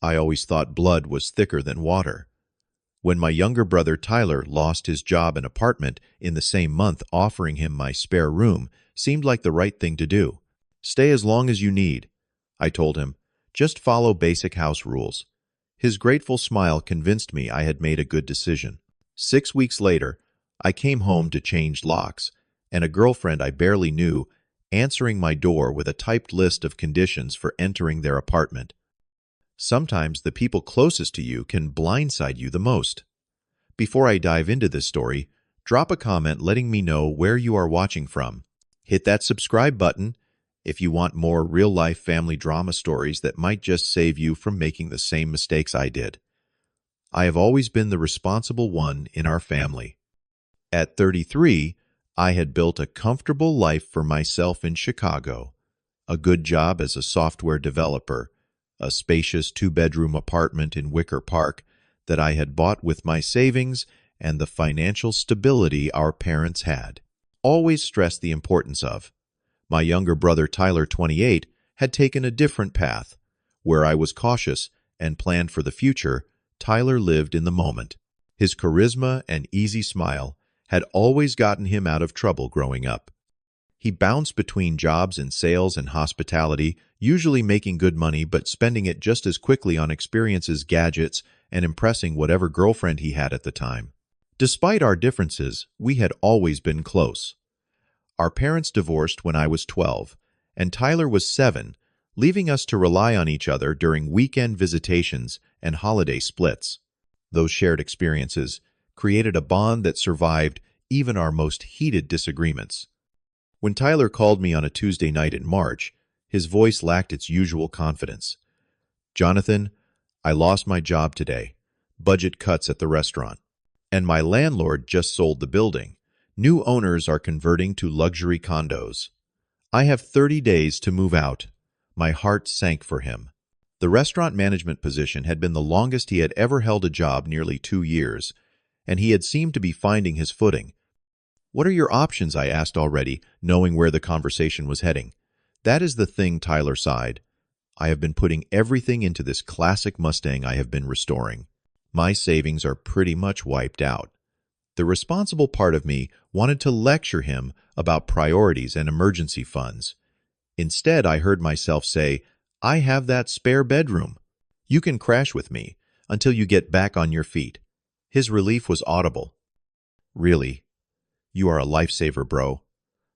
I always thought blood was thicker than water. When my younger brother Tyler lost his job and apartment in the same month, offering him my spare room seemed like the right thing to do. "Stay as long as you need," I told him. "Just follow basic house rules." His grateful smile convinced me I had made a good decision. 6 weeks later, I came home to change locks, and a girlfriend I barely knew answering my door with a typed list of conditions for entering their apartment. Sometimes the people closest to you can blindside you the most. Before I dive into this story, drop a comment letting me know where you are watching from. Hit that subscribe button if you want more real-life family drama stories that might just save you from making the same mistakes I did. I have always been the responsible one in our family. At 33, I had built a comfortable life for myself in Chicago, a good job as a software developer, a spacious two-bedroom apartment in Wicker Park that I had bought with my savings, and the financial stability our parents had always stressed the importance of. My younger brother Tyler, 28, had taken a different path. Where I was cautious and planned for the future, Tyler lived in the moment. His charisma and easy smile had always gotten him out of trouble growing up. He bounced between jobs in sales and hospitality, usually making good money but spending it just as quickly on experiences, gadgets, and impressing whatever girlfriend he had at the time. Despite our differences, we had always been close. Our parents divorced when I was 12, and Tyler was 7, leaving us to rely on each other during weekend visitations and holiday splits. Those shared experiences created a bond that survived even our most heated disagreements. When Tyler called me on a Tuesday night in March, his voice lacked its usual confidence. "Jonathan, I lost my job today. Budget cuts at the restaurant. And my landlord just sold the building. New owners are converting to luxury condos. I have 30 days to move out." My heart sank for him. The restaurant management position had been the longest he had ever held a job, nearly 2 years, and he had seemed to be finding his footing. "What are your options?" I asked already, knowing where the conversation was heading. "That is the thing," Tyler sighed. "I have been putting everything into this classic Mustang I have been restoring. My savings are pretty much wiped out." The responsible part of me wanted to lecture him about priorities and emergency funds. Instead, I heard myself say, "I have that spare bedroom. You can crash with me until you get back on your feet." His relief was audible. "Really? You are a lifesaver, bro.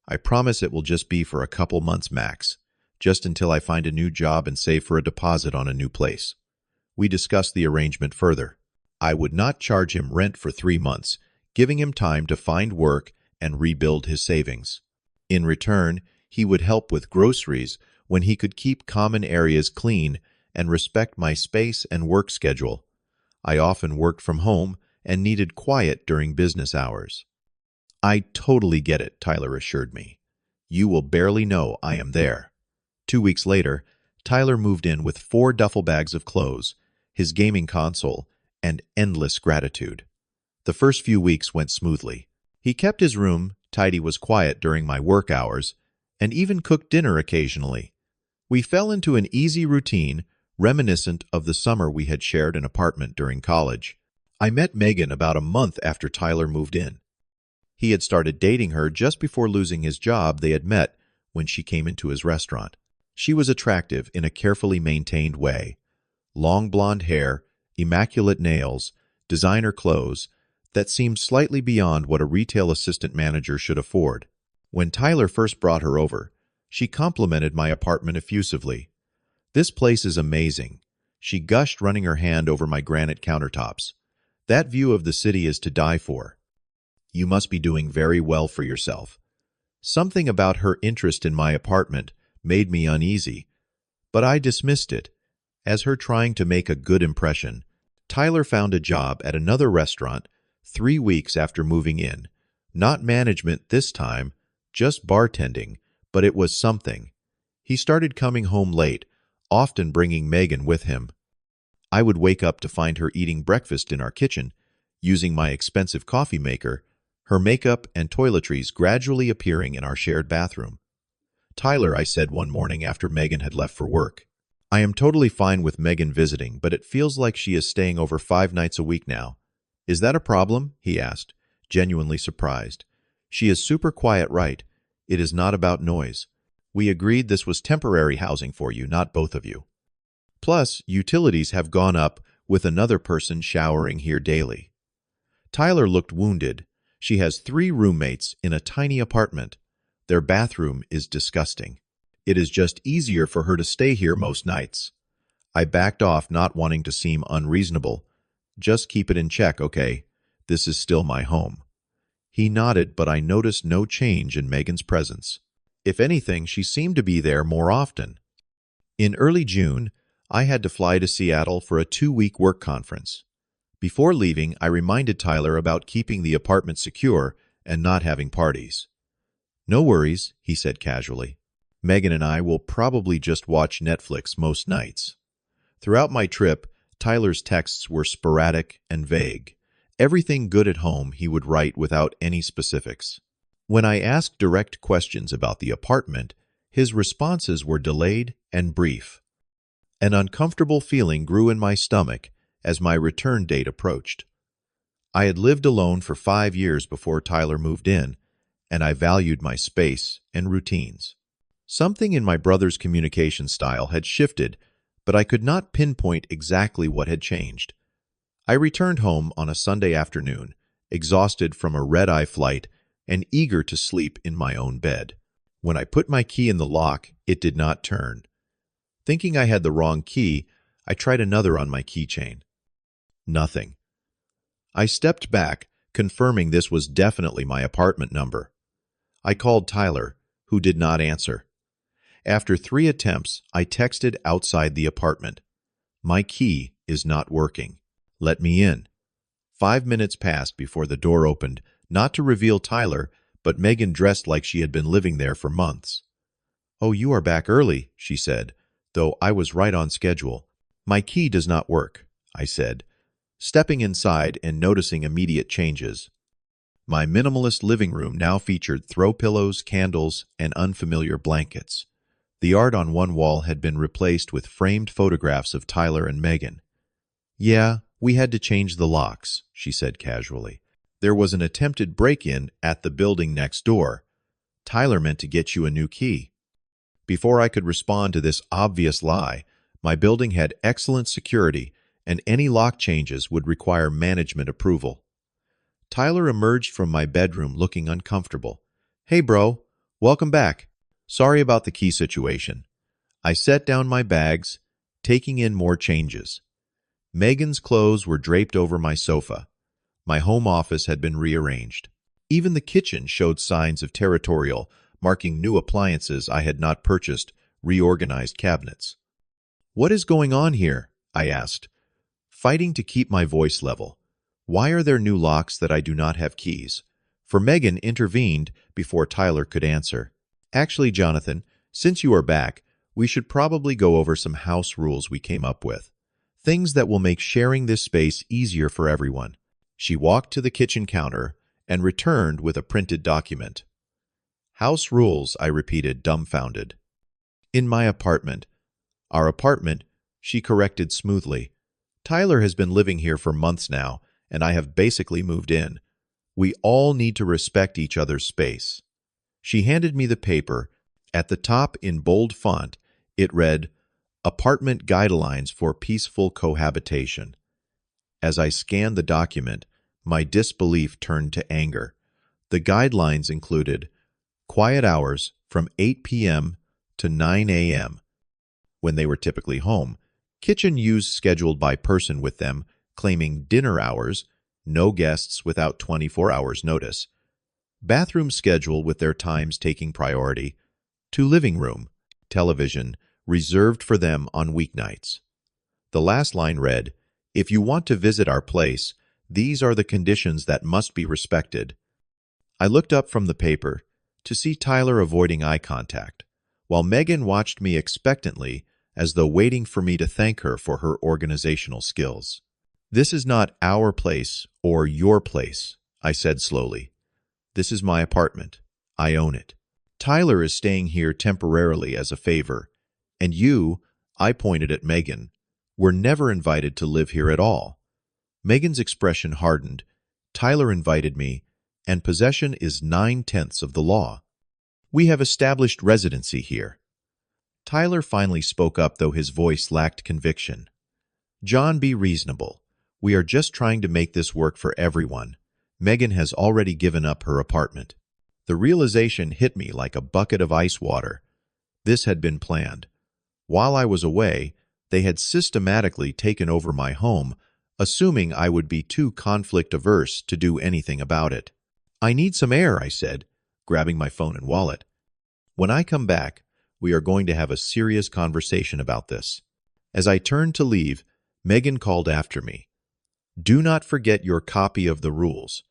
I promise it will just be for a couple months max, just until I find a new job and save for a deposit on a new place." We discussed the arrangement further. I would not charge him rent for 3 months, giving him time to find work and rebuild his savings. In return, he would help with groceries when he could keep common areas clean and respect my space and work schedule. I often worked from home and needed quiet during business hours. "I totally get it," Tyler assured me. "You will barely know I am there." 2 weeks later, Tyler moved in with 4 duffel bags of clothes, his gaming console, and endless gratitude. The first few weeks went smoothly. He kept his room tidy, was quiet during my work hours, and even cooked dinner occasionally. We fell into an easy routine reminiscent of the summer we had shared an apartment during college. I met Megan about a month after Tyler moved in. He had started dating her just before losing his job. They had met when she came into his restaurant. She was attractive in a carefully maintained way. Long blonde hair, immaculate nails, designer clothes that seemed slightly beyond what a retail assistant manager should afford. When Tyler first brought her over, she complimented my apartment effusively. "This place is amazing," she gushed, running her hand over my granite countertops. "That view of the city is to die for. You must be doing very well for yourself." Something about her interest in my apartment made me uneasy, but I dismissed it as her trying to make a good impression. Tyler found a job at another restaurant 3 weeks after moving in. Not management this time, just bartending, but it was something. He started coming home late, often bringing Megan with him. I would wake up to find her eating breakfast in our kitchen, using my expensive coffee maker, her makeup and toiletries gradually appearing in our shared bathroom. "Tyler," I said one morning after Megan had left for work, I am totally fine with Megan visiting, but it feels like she is staying over 5 nights a week now. Is that a problem? He asked, genuinely surprised. She is super quiet, right? It is not about noise. We agreed this was temporary housing for you, not both of you. Plus, utilities have gone up with another person showering here daily. Tyler looked wounded. She has 3 roommates in a tiny apartment. Their bathroom is disgusting. It is just easier for her to stay here most nights. I backed off, not wanting to seem unreasonable. Just keep it in check, okay? This is still my home. He nodded, but I noticed no change in Megan's presence. If anything, she seemed to be there more often. In early June, I had to fly to Seattle for a 2-week work conference. Before leaving, I reminded Tyler about keeping the apartment secure and not having parties. No worries, he said casually. Megan and I will probably just watch Netflix most nights. Throughout my trip, Tyler's texts were sporadic and vague. Everything good at home he would write without any specifics. When I asked direct questions about the apartment, his responses were delayed and brief. An uncomfortable feeling grew in my stomach as my return date approached. I had lived alone for 5 years before Tyler moved in, and I valued my space and routines. Something in my brother's communication style had shifted, but I could not pinpoint exactly what had changed. I returned home on a Sunday afternoon, exhausted from a red-eye flight and eager to sleep in my own bed. When I put my key in the lock, it did not turn. Thinking I had the wrong key, I tried another on my keychain. Nothing. I stepped back, confirming this was definitely my apartment number. I called Tyler, who did not answer. After 3 attempts, I texted outside the apartment. My key is not working. Let me in. 5 minutes passed before the door opened, not to reveal Tyler, but Megan dressed like she had been living there for months. "Oh, you are back early," she said, though I was right on schedule. "My key does not work," I said, stepping inside and noticing immediate changes. My minimalist living room now featured throw pillows, candles, and unfamiliar blankets. The art on one wall had been replaced with framed photographs of Tyler and Megan. "Yeah, we had to change the locks," she said casually. "There was an attempted break-in at the building next door. Tyler meant to get you a new key." Before I could respond to this obvious lie, my building had excellent security, and any lock changes would require management approval. Tyler emerged from my bedroom looking uncomfortable. "Hey, bro. Welcome back. Sorry about the key situation." I set down my bags, taking in more changes. Megan's clothes were draped over my sofa. My home office had been rearranged. Even the kitchen showed signs of territorial, marking new appliances I had not purchased, reorganized cabinets. "What is going on here?" I asked, fighting to keep my voice level. "Why are there new locks that I do not have keys?" For Megan intervened before Tyler could answer. "Actually, Jonathan, since you are back, we should probably go over some house rules we came up with. Things that will make sharing this space easier for everyone." She walked to the kitchen counter and returned with a printed document. "House rules," I repeated, dumbfounded. "In my apartment." "Our apartment," she corrected smoothly. "Tyler has been living here for months now, and I have basically moved in. We all need to respect each other's space." She handed me the paper. At the top, in bold font, it read, "Apartment Guidelines for Peaceful Cohabitation." As I scanned the document, my disbelief turned to anger. The guidelines included quiet hours from 8 p.m. to 9 a.m. when they were typically home, kitchen use scheduled by person with them, claiming dinner hours, no guests without 24 hours notice, bathroom schedule with their times taking priority, to living room, television, reserved for them on weeknights. The last line read, "If you want to visit our place, these are the conditions that must be respected." I looked up from the paper to see Tyler avoiding eye contact, while Megan watched me expectantly as though waiting for me to thank her for her organizational skills. "This is not our place or your place," I said slowly. "This is my apartment. I own it. Tyler is staying here temporarily as a favor, and you, I pointed at Megan. "We're never invited to live here at all." Megan's expression hardened. "Tyler invited me, and possession is 9/10 of the law. We have established residency here." Tyler finally spoke up, though his voice lacked conviction. "John, be reasonable. We are just trying to make this work for everyone. Megan has already given up her apartment." The realization hit me like a bucket of ice water. This had been planned. While I was away, they had systematically taken over my home, assuming I would be too conflict-averse to do anything about it. "I need some air," I said, grabbing my phone and wallet. "When I come back, we are going to have a serious conversation about this." As I turned to leave, Megan called after me. "Do not forget your copy of the rules."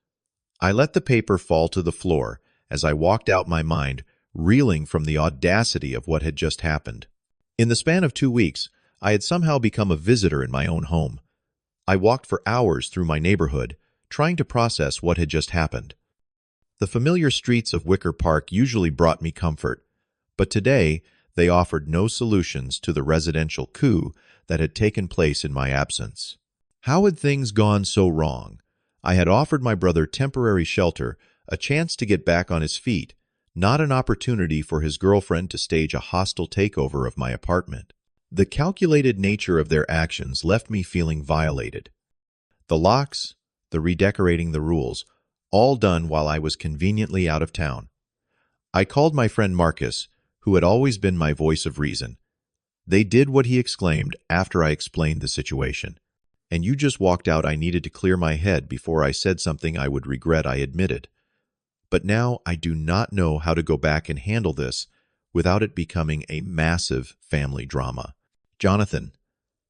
I let the paper fall to the floor as I walked out, my mind reeling from the audacity of what had just happened. In the span of 2 weeks, I had somehow become a visitor in my own home. I walked for hours through my neighborhood, trying to process what had just happened. The familiar streets of Wicker Park usually brought me comfort, but today they offered no solutions to the residential coup that had taken place in my absence. How had things gone so wrong? I had offered my brother temporary shelter, a chance to get back on his feet, not an opportunity for his girlfriend to stage a hostile takeover of my apartment. The calculated nature of their actions left me feeling violated. The locks, the redecorating, the rules, all done while I was conveniently out of town. I called my friend Marcus, who had always been my voice of reason. "They did what he exclaimed after I explained the situation. And you just walked out. I needed to clear my head before I said something I would regret," I admitted. "But now I do not know how to go back and handle this without it becoming a massive family drama." "Jonathan,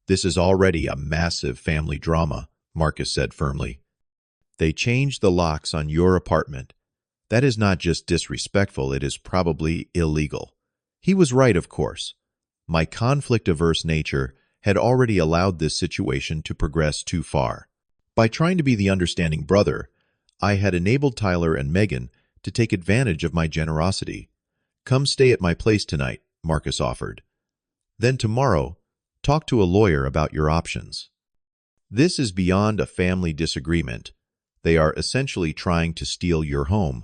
this is already a massive family drama," Marcus said firmly. "They changed the locks on your apartment. That is not just disrespectful, it is probably illegal." He was right, of course. My conflict-averse nature had already allowed this situation to progress too far. By trying to be the understanding brother, I had enabled Tyler and Megan to take advantage of my generosity. "Come stay at my place tonight," Marcus offered. "Then tomorrow, talk to a lawyer about your options." This is beyond a family disagreement. They are essentially trying to steal your home.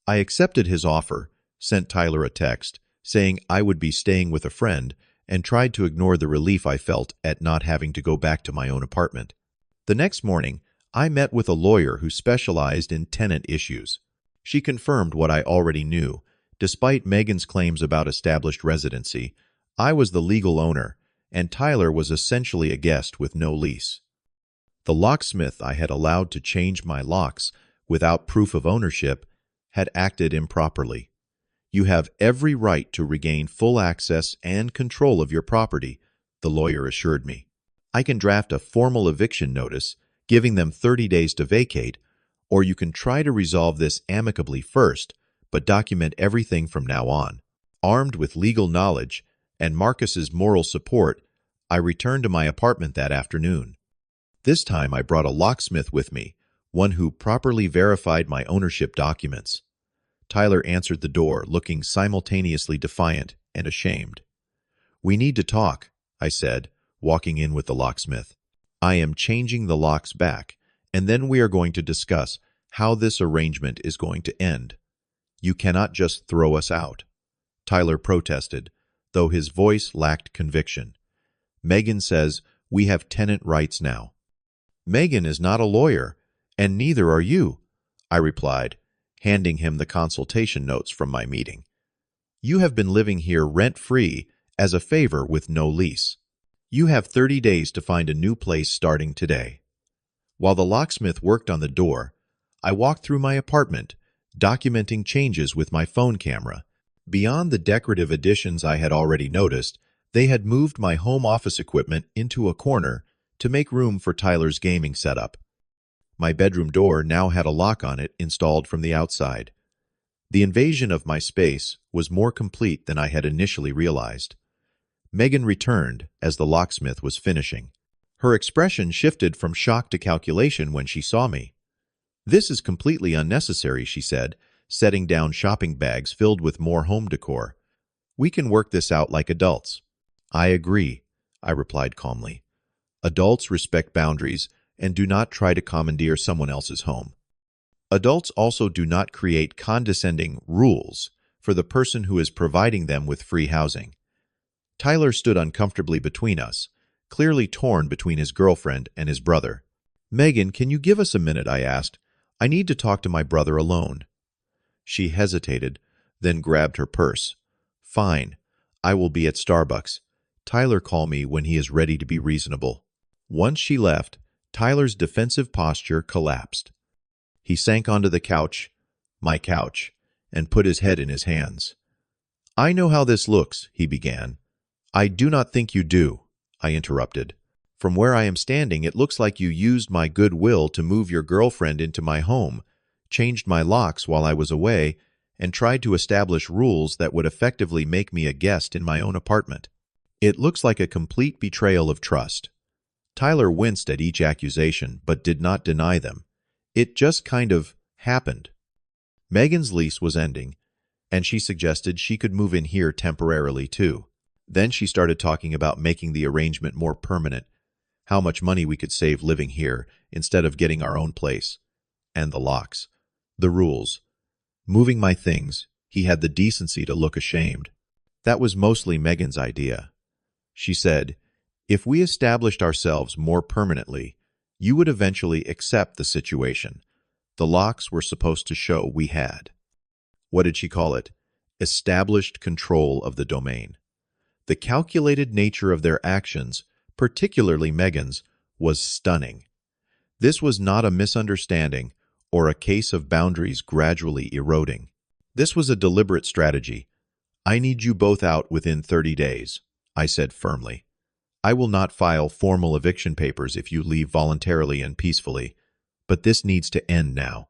I accepted his offer, sent Tyler a text, saying I would be staying with a friend, and tried to ignore the relief I felt at not having to go back to my own apartment. The next morning, I met with a lawyer who specialized in tenant issues. She confirmed what I already knew. Despite Megan's claims about established residency, I was the legal owner, and Tyler was essentially a guest with no lease. The locksmith I had allowed to change my locks without proof of ownership had acted improperly. "You have every right to regain full access and control of your property," the lawyer assured me. "I can draft a formal eviction notice, giving them 30 days to vacate, or you can try to resolve this amicably first, but document everything from now on." Armed with legal knowledge and Marcus's moral support, I returned to my apartment that afternoon. This time I brought a locksmith with me, one who properly verified my ownership documents. Tyler answered the door, looking simultaneously defiant and ashamed. "We need to talk," I said, walking in with the locksmith. "I am changing the locks back, and then we are going to discuss how this arrangement is going to end. You cannot just throw us out." Tyler protested, though his voice lacked conviction. "Megan says we have tenant rights now." "Megan is not a lawyer, and neither are you," I replied, handing him the consultation notes from my meeting. "You have been living here rent-free as a favor with no lease. You have 30 days to find a new place starting today." While the locksmith worked on the door, I walked through my apartment, documenting changes with my phone camera. Beyond the decorative additions I had already noticed, they had moved my home office equipment into a corner to make room for Tyler's gaming setup. My bedroom door now had a lock on it installed from the outside. The invasion of my space was more complete than I had initially realized. Megan returned as the locksmith was finishing. Her expression shifted from shock to calculation when she saw me. "This is completely unnecessary," she said, setting down shopping bags filled with more home decor. "We can work this out like adults." "I agree. I replied calmly. Adults respect boundaries and do not try to commandeer someone else's home. Adults also do not create condescending rules for the person who is providing them with free housing. Tyler stood uncomfortably between us, clearly torn between his girlfriend and his brother. "Megan, can you give us a minute?" I asked. "I need to talk to my brother alone." She hesitated, then grabbed her purse. "Fine. I will be at Starbucks. Tyler, call me when he is ready to be reasonable." Once she left, Tyler's defensive posture collapsed. He sank onto the couch, my couch, and put his head in his hands. "I know how this looks," he began. "I do not think you do," I interrupted. "From where I am standing, it looks like you used my goodwill to move your girlfriend into my home, changed my locks while I was away, and tried to establish rules that would effectively make me a guest in my own apartment. It looks like a complete betrayal of trust." Tyler winced at each accusation, but did not deny them. "It just kind of happened." Megan's lease was ending, and she suggested she could move in here temporarily too. Then she started talking about making the arrangement more permanent, how much money we could save living here instead of getting our own place. And the locks. The rules. Moving my things, he had the decency to look ashamed. That was mostly Megan's idea. She said, "If we established ourselves more permanently, you would eventually accept the situation." The locks were supposed to show we had. What did she call it? Established control of the domain. The calculated nature of their actions, particularly Megan's, was stunning. This was not a misunderstanding or a case of boundaries gradually eroding. This was a deliberate strategy. "I need you both out within 30 days, I said firmly. "I will not file formal eviction papers if you leave voluntarily and peacefully, but this needs to end now."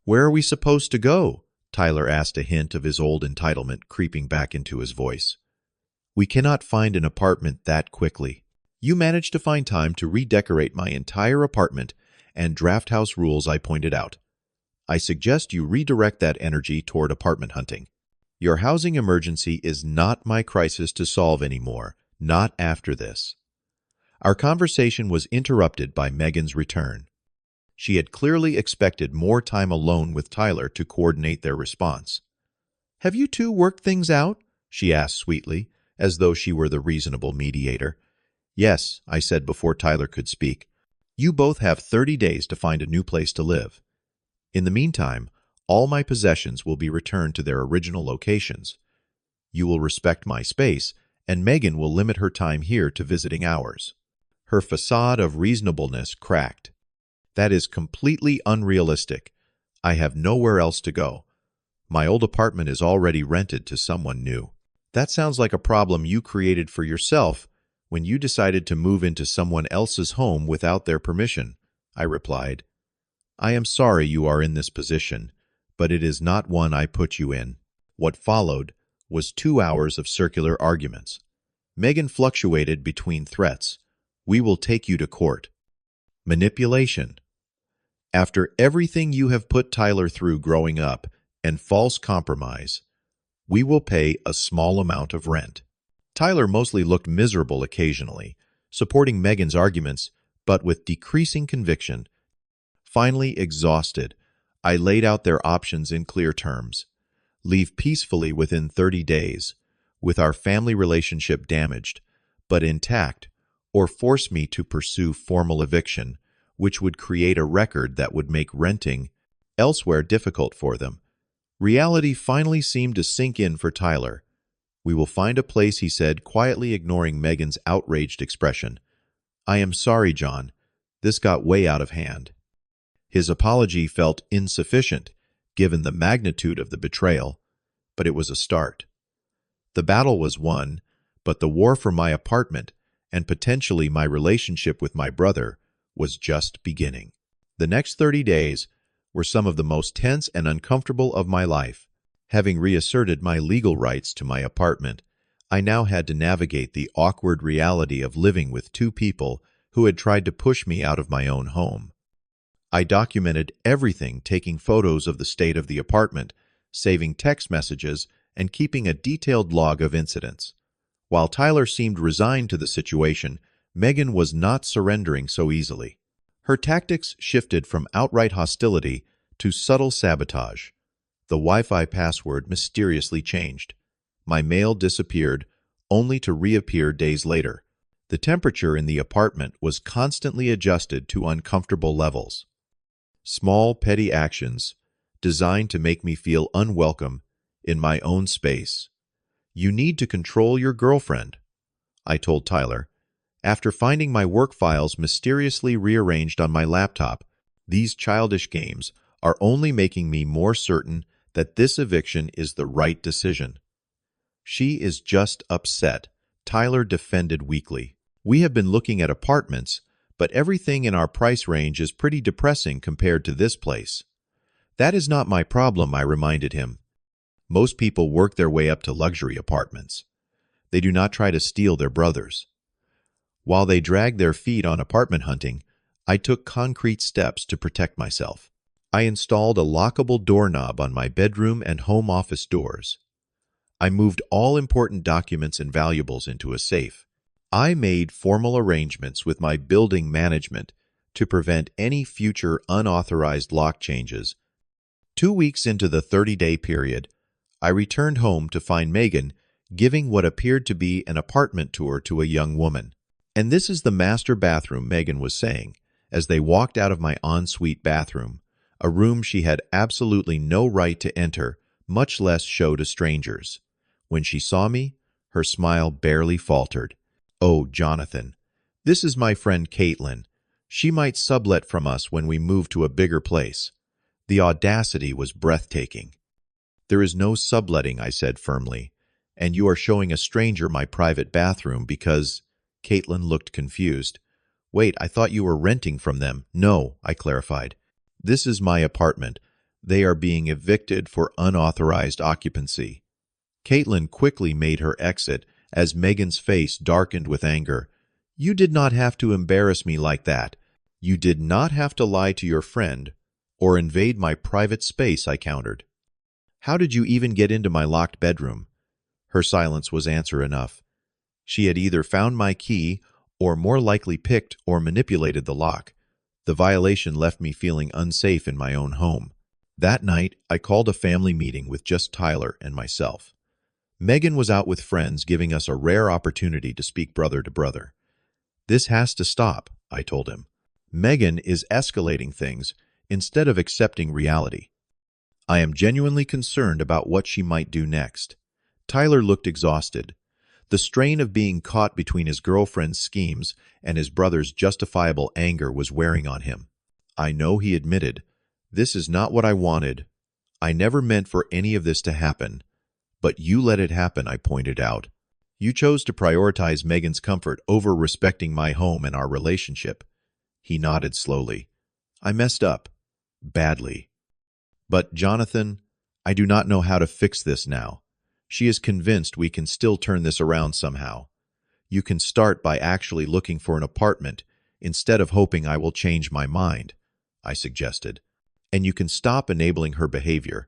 "Where are we supposed to go?" Tyler asked, a hint of his old entitlement creeping back into his voice. "We cannot find an apartment that quickly. You managed to find time to redecorate my entire apartment and draft house rules I pointed out. I suggest you redirect that energy toward apartment hunting. Your housing emergency is not my crisis to solve anymore, not after this." Our conversation was interrupted by Megan's return. She had clearly expected more time alone with Tyler to coordinate their response. "Have you two worked things out?" she asked sweetly, as though she were the reasonable mediator. "Yes," I said before Tyler could speak. "You both have 30 days to find a new place to live. In the meantime, all my possessions will be returned to their original locations. You will respect my space, and Megan will limit her time here to visiting ours." Her facade of reasonableness cracked. "That is completely unrealistic. I have nowhere else to go. My old apartment is already rented to someone new." "That sounds like a problem you created for yourself when you decided to move into someone else's home without their permission," I replied. "I am sorry you are in this position, but it is not one I put you in." What followed was 2 hours of circular arguments. Megan fluctuated between threats. "We will take you to court." Manipulation. "After everything you have put Tyler through growing up and false compromise, we will pay a small amount of rent." Tyler mostly looked miserable occasionally, supporting Megan's arguments, but with decreasing conviction. Finally exhausted, I laid out their options in clear terms. Leave peacefully within 30 days, with our family relationship damaged, but intact, or force me to pursue formal eviction, which would create a record that would make renting elsewhere difficult for them. Reality finally seemed to sink in for Tyler. "We will find a place," he said, quietly ignoring Megan's outraged expression. "I am sorry, John. This got way out of hand." His apology felt insufficient, given the magnitude of the betrayal, but it was a start. The battle was won, but the war for my apartment, and potentially my relationship with my brother, was just beginning. The next 30 days were some of the most tense and uncomfortable of my life. Having reasserted my legal rights to my apartment, I now had to navigate the awkward reality of living with two people who had tried to push me out of my own home. I documented everything, taking photos of the state of the apartment, saving text messages, and keeping a detailed log of incidents. While Tyler seemed resigned to the situation, Megan was not surrendering so easily. Her tactics shifted from outright hostility to subtle sabotage. The Wi-Fi password mysteriously changed. My mail disappeared, only to reappear days later. The temperature in the apartment was constantly adjusted to uncomfortable levels. Small, petty actions designed to make me feel unwelcome in my own space. "You need to control your girlfriend," I told Tyler. After finding my work files mysteriously rearranged on my laptop, these childish games are only making me more certain that this eviction is the right decision. "She is just upset," Tyler defended weakly. "We have been looking at apartments, but everything in our price range is pretty depressing compared to this place." "That is not my problem," I reminded him. "Most people work their way up to luxury apartments. They do not try to steal their brothers." While they dragged their feet on apartment hunting, I took concrete steps to protect myself. I installed a lockable doorknob on my bedroom and home office doors. I moved all important documents and valuables into a safe. I made formal arrangements with my building management to prevent any future unauthorized lock changes. 2 weeks into the 30-day period, I returned home to find Megan giving what appeared to be an apartment tour to a young woman. "And this is the master bathroom," Megan was saying, as they walked out of my ensuite bathroom, a room she had absolutely no right to enter, much less show to strangers. When she saw me, her smile barely faltered. "Oh, Jonathan, this is my friend Caitlin. She might sublet from us when we move to a bigger place." The audacity was breathtaking. "There is no subletting," I said firmly, "and you are showing a stranger my private bathroom because—" Caitlin looked confused. "Wait, I thought you were renting from them." "No," I clarified. "This is my apartment. They are being evicted for unauthorized occupancy." Caitlin quickly made her exit as Megan's face darkened with anger. "You did not have to embarrass me like that. You did not have to lie to your friend or invade my private space," I countered. "How did you even get into my locked bedroom?" Her silence was answer enough. She had either found my key or more likely picked or manipulated the lock. The violation left me feeling unsafe in my own home. That night, I called a family meeting with just Tyler and myself. Megan was out with friends, giving us a rare opportunity to speak brother to brother. "This has to stop," I told him. "Megan is escalating things instead of accepting reality. I am genuinely concerned about what she might do next." Tyler looked exhausted. The strain of being caught between his girlfriend's schemes and his brother's justifiable anger was wearing on him. "I know," he admitted. "This is not what I wanted. I never meant for any of this to happen. But you let it happen," I pointed out. "You chose to prioritize Megan's comfort over respecting my home and our relationship." He nodded slowly. "I messed up. Badly. But, Jonathan, I do not know how to fix this now. She is convinced we can still turn this around somehow. You can start by actually looking for an apartment instead of hoping I will change my mind," I suggested. "And you can stop enabling her behavior.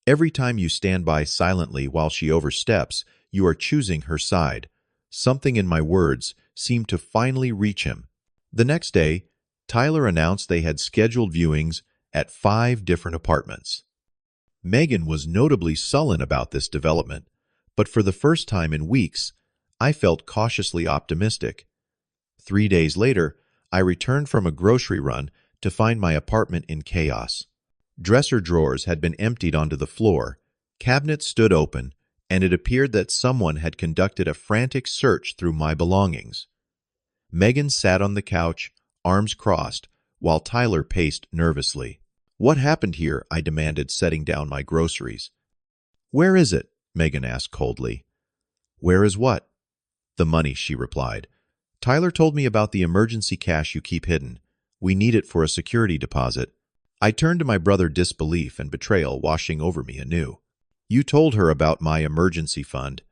Every time you stand by silently while she oversteps, you are choosing her side." Something in my words seemed to finally reach him. The next day, Tyler announced they had scheduled viewings at 5 different apartments. Megan was notably sullen about this development, but for the first time in weeks, I felt cautiously optimistic. 3 days later, I returned from a grocery run to find my apartment in chaos. Dresser drawers had been emptied onto the floor, cabinets stood open, and it appeared that someone had conducted a frantic search through my belongings. Megan sat on the couch, arms crossed, while Tyler paced nervously. "What happened here?" I demanded, setting down my groceries. "Where is it?" Megan asked coldly. "Where is what?" "The money," she replied. "Tyler told me about the emergency cash you keep hidden. We need it for a security deposit." I turned to my brother, disbelief and betrayal washing over me anew. "You told her about my emergency fund,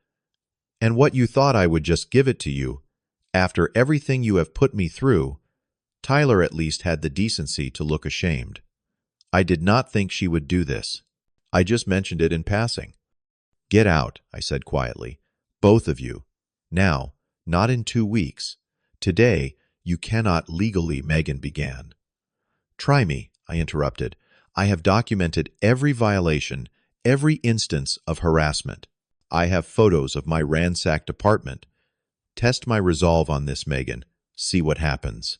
and what you thought I would just give it to you. After everything you have put me through." Tyler at least had the decency to look ashamed. "I did not think she would do this. I just mentioned it in passing." "Get out," I said quietly. "Both of you. Now, not in 2 weeks. Today, you cannot legally, Megan began. Try me, I interrupted. I have documented every violation, every instance of harassment. I have photos of my ransacked apartment. Test my resolve on this, Megan. See what happens.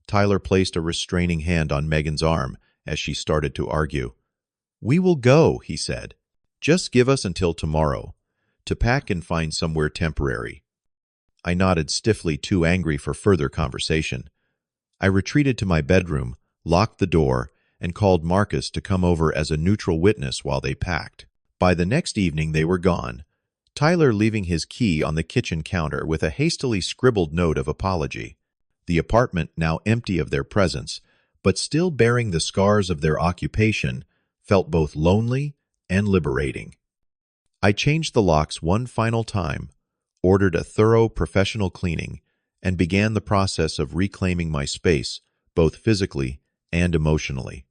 Tyler placed a restraining hand on Megan's arm as she started to argue. We will go, he said. Just give us until tomorrow to pack and find somewhere temporary. I nodded stiffly, too angry for further conversation. I retreated to my bedroom, locked the door, and called Marcus to come over as a neutral witness while they packed. By the next evening they were gone, Tyler leaving his key on the kitchen counter with a hastily scribbled note of apology. The apartment now empty of their presence, but still bearing the scars of their occupation, felt both lonely and liberating. I changed the locks one final time, ordered a thorough professional cleaning, and began the process of reclaiming my space, both physically and emotionally.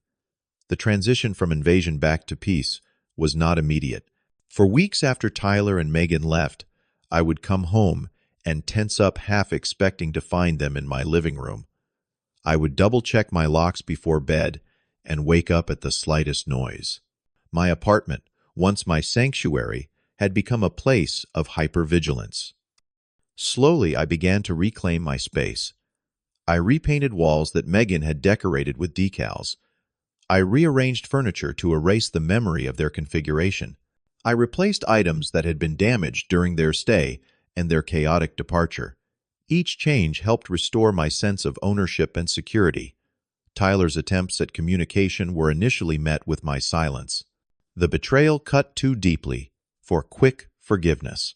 The transition from invasion back to peace was not immediate. For weeks after Tyler and Megan left, I would come home and tense up, half expecting to find them in my living room. I would double-check my locks before bed and wake up at the slightest noise. My apartment, once my sanctuary, had become a place of hypervigilance. Slowly, I began to reclaim my space. I repainted walls that Megan had decorated with decals. I rearranged furniture to erase the memory of their configuration. I replaced items that had been damaged during their stay and their chaotic departure. Each change helped restore my sense of ownership and security. Tyler's attempts at communication were initially met with my silence. The betrayal cut too deeply for quick forgiveness.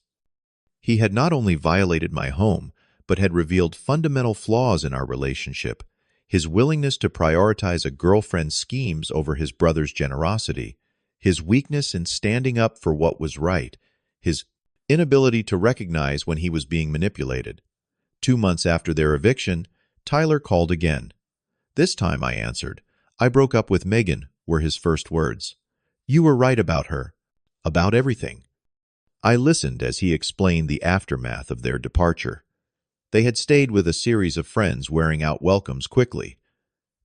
He had not only violated my home, but had revealed fundamental flaws in our relationship. His willingness to prioritize a girlfriend's schemes over his brother's generosity, his weakness in standing up for what was right, his inability to recognize when he was being manipulated. 2 months after their eviction, Tyler called again. This time, I answered. I broke up with Megan, were his first words. You were right about her. About everything. I listened as he explained the aftermath of their departure. They had stayed with a series of friends, wearing out welcomes quickly.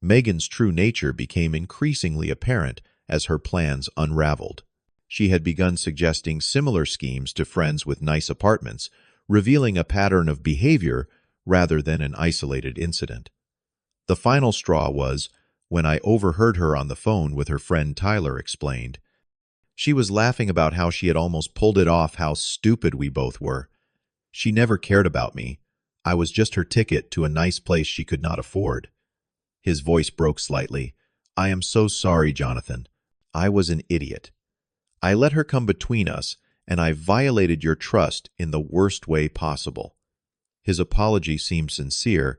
Megan's true nature became increasingly apparent as her plans unraveled. She had begun suggesting similar schemes to friends with nice apartments, revealing a pattern of behavior rather than an isolated incident. The final straw was when I overheard her on the phone with her friend Tyler explained. She was laughing about how she had almost pulled it off, how stupid we both were. She never cared about me. I was just her ticket to a nice place she could not afford. His voice broke slightly. I am so sorry, Jonathan. I was an idiot. I let her come between us, and I violated your trust in the worst way possible. His apology seemed sincere,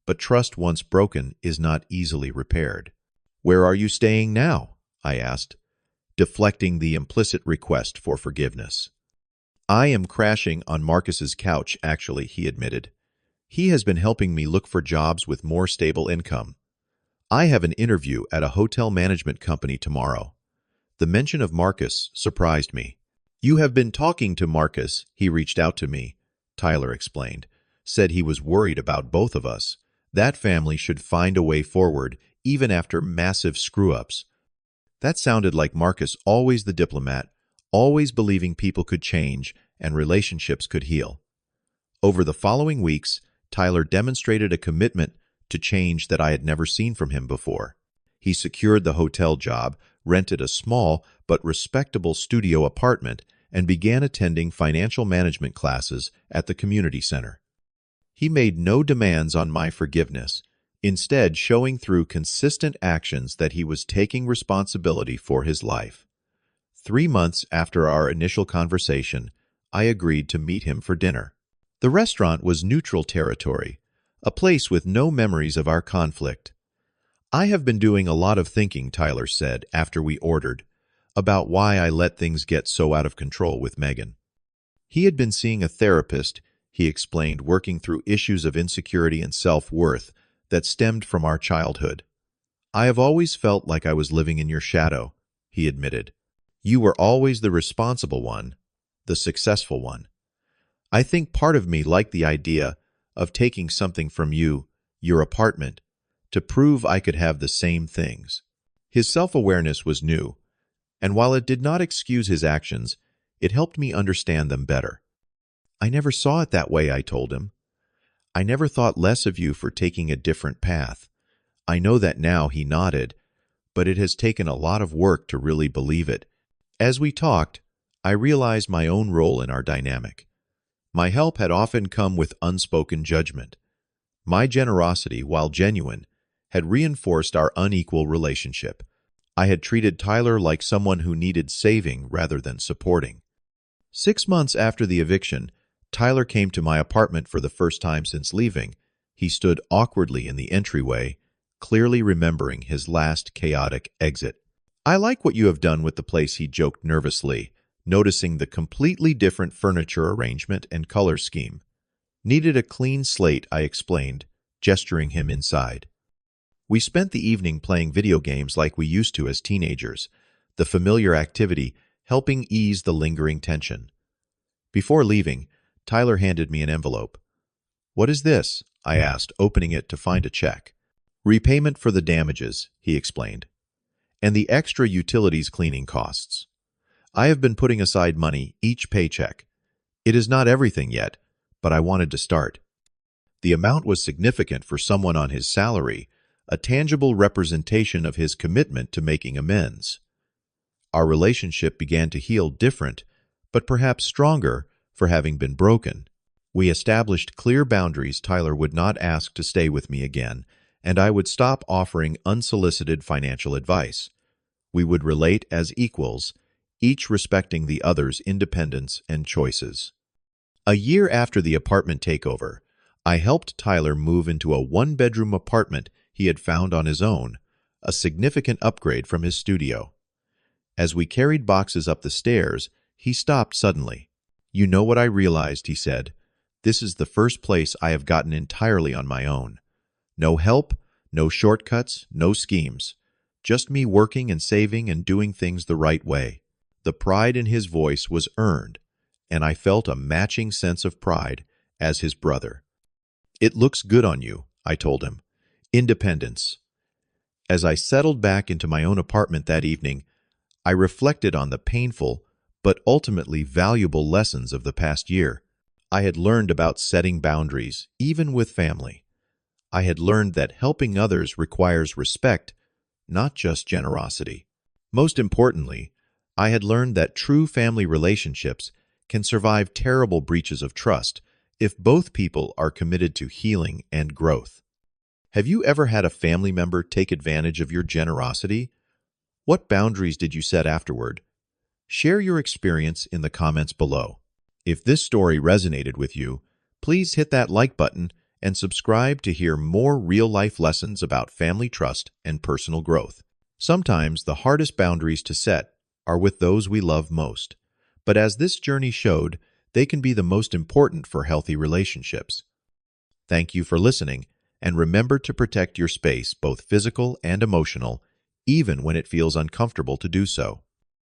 but trust once broken is not easily repaired. Where are you staying now? I asked, deflecting the implicit request for forgiveness. I am crashing on Marcus's couch, actually, he admitted. He has been helping me look for jobs with more stable income. I have an interview at a hotel management company tomorrow. The mention of Marcus surprised me. You have been talking to Marcus. He reached out to me, Tyler explained. Said he was worried about both of us. That family should find a way forward, even after massive screw-ups. That sounded like Marcus, always the diplomat, always believing people could change and relationships could heal. Over the following weeks, Tyler demonstrated a commitment to change that I had never seen from him before. He secured the hotel job, rented a small but respectable studio apartment, and began attending financial management classes at the community center. He made no demands on my forgiveness, instead showing through consistent actions that he was taking responsibility for his life. 3 months after our initial conversation, I agreed to meet him for dinner. The restaurant was neutral territory, a place with no memories of our conflict. I have been doing a lot of thinking, Tyler said after we ordered, about why I let things get so out of control with Megan. He had been seeing a therapist, he explained, working through issues of insecurity and self-worth that stemmed from our childhood. I have always felt like I was living in your shadow, he admitted. You were always the responsible one, the successful one. I think part of me liked the idea of taking something from you, your apartment, to prove I could have the same things. His self-awareness was new, and while it did not excuse his actions, it helped me understand them better. I never saw it that way, I told him. I never thought less of you for taking a different path. I know that now, he nodded, but it has taken a lot of work to really believe it. As we talked, I realized my own role in our dynamic. My help had often come with unspoken judgment. My generosity, while genuine, had reinforced our unequal relationship. I had treated Tyler like someone who needed saving rather than supporting. 6 months after the eviction, Tyler came to my apartment for the first time since leaving. He stood awkwardly in the entryway, clearly remembering his last chaotic exit. "I like what you have done with the place," he joked nervously, noticing the completely different furniture arrangement and color scheme. "Needed a clean slate," I explained, gesturing him inside. We spent the evening playing video games like we used to as teenagers, the familiar activity helping ease the lingering tension. Before leaving, Tyler handed me an envelope. "What is this?" I asked, opening it to find a check. "Repayment for the damages," he explained, "and the extra utilities cleaning costs. I have been putting aside money each paycheck. It is not everything yet, but I wanted to start." The amount was significant for someone on his salary, a tangible representation of his commitment to making amends. Our relationship began to heal different, but perhaps stronger, for having been broken. We established clear boundaries. Tyler would not ask to stay with me again, and I would stop offering unsolicited financial advice. We would relate as equals, each respecting the other's independence and choices. A year after the apartment takeover, I helped Tyler move into a one-bedroom apartment he had found on his own, a significant upgrade from his studio. As we carried boxes up the stairs, he stopped suddenly. "You know what I realized," he said. "This is the first place I have gotten entirely on my own. No help, no shortcuts, no schemes. Just me working and saving and doing things the right way." The pride in his voice was earned, and I felt a matching sense of pride as his brother. "It looks good on you," I told him. Independence. As I settled back into my own apartment that evening, I reflected on the painful but ultimately valuable lessons of the past year. I had learned about setting boundaries, even with family. I had learned that helping others requires respect, not just generosity. Most importantly, I had learned that true family relationships can survive terrible breaches of trust if both people are committed to healing and growth. Have you ever had a family member take advantage of your generosity? What boundaries did you set afterward? Share your experience in the comments below. If this story resonated with you, please hit that like button and subscribe to hear more real-life lessons about family trust and personal growth. Sometimes the hardest boundaries to set are with those we love most, but as this journey showed, they can be the most important for healthy relationships. Thank you for listening, and remember to protect your space, both physical and emotional, even when it feels uncomfortable to do so.